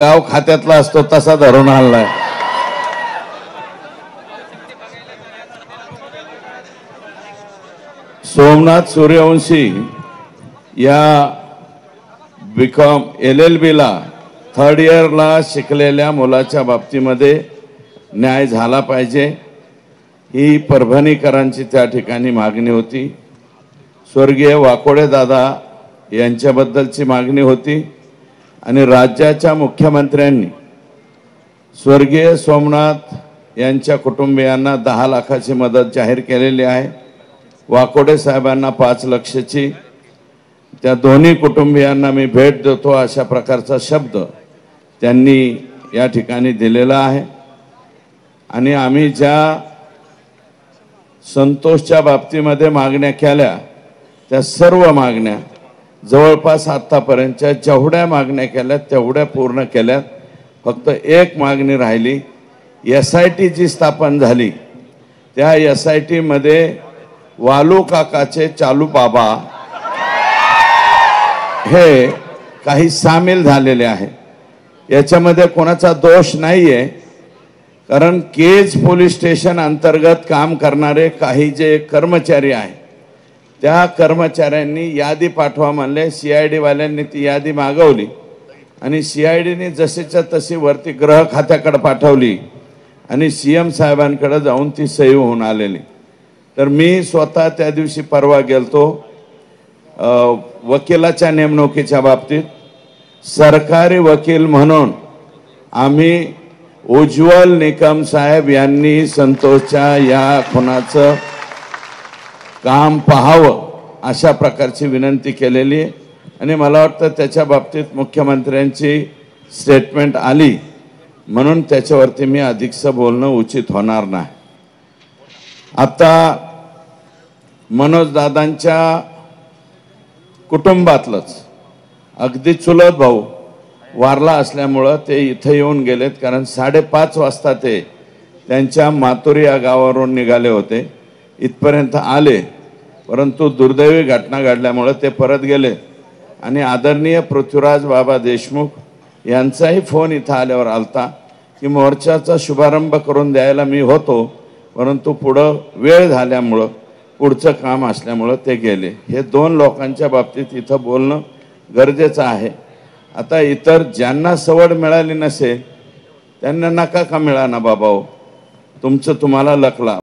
गाव खात्यातला असतो तसा धरून आणलाय। सोमनाथ सूर्यवंशी या बीकॉम LLB ला थर्ड इयरला शिकलेल्या मुलाच्या बाबतीमध्ये न्याय झाला पाहिजे ही परभणीकरांची त्या ठिकाणी मागणी होती। स्वर्गीय वाकोडे दादा यांच्याबद्दलची मागणी होती आणि राज्याच्या मुख्यमंत्र्यांनी स्वर्गीय सोमनाथ यांच्या कुटुंबियांना 10 लाखाची मदत जाहीर केलेली आहे। वाकोडे साहेबांना 5 लाखाची, त्या दोन्ही कुटुंबियांना मी भेट देतो अशा प्रकारचा शब्द त्यांनी या ठिकाणी दिलेला आहे। आणि आम्ही ज्या संतोषच्या बाबतीमध्ये मागण्या केल्या त्या सर्व मागण्या जवळपास आतापर्यंतच्या जेवढ्या मागण्या केल्या तेवढ्या पूर्ण केल्या। फक्त एक मागणी राहिली, SIT जी स्थापन झाली त्या SIT मध्ये वालू काकाचे चालू बाबा हे काही सामील झालेले आहे। याच्यामध्ये कोणाचा दोष नाहीये, कारण केज पोलीस स्टेशन अंतर्गत काम करणारे काही जे कर्मचारी आहेत त्या कर्मचाऱ्यांनी यादी पाठवा म्हणले। CID वाल्यांनी ती यादी मागवली आणि CIDने जशीच्या तशी वरती गृह खात्याकडे पाठवली आणि CM साहेबांकडे जाऊन ती सही होऊन आलेली। तर मी स्वतः त्या दिवशी परवा गेलतो वकिलाच्या नेमणुकीच्या बाबतीत। सरकारी वकील म्हणून आम्ही उज्ज्वल निकम साहेब यांनी संतोषच्या या खुनाचं काम पाहावं अशा प्रकारची विनंती केलेली आहे आणि मला वाटतं त्याच्या बाबतीत मुख्यमंत्र्यांची स्टेटमेंट आली म्हणून त्याच्यावरती मी अधिकचं बोलणं उचित होणार नाही। आता मनोज दादांच्या कुटुंबातलंच अगदी चुलत भाऊ वारला असल्यामुळं ते इथे येऊन गेलेत, कारण 5:30 वाजता ते त्यांच्या मातुरी या गावावरून निघाले होते, इथपर्यंत आले परंतु दुर्दैवी घटना घडल्यामुळे ते परत गेले। आणि आदरणीय पृथ्वीराज बाबा देशमुख यांचाही फोन इथं आल्यावर आलता की मोर्चाचा शुभारंभ करून द्यायला मी होतो, परंतु पुढं वेळ झाल्यामुळं पुढचं काम असल्यामुळं ते गेले। हे 2 लोकांच्या बाबतीत इथं बोलणं गरजेचं आहे। आता इतर ज्यांना सवड मिळाली नसेल त्यांना नका का मिळाना बाबा, तुमचं तुम्हाला लकला।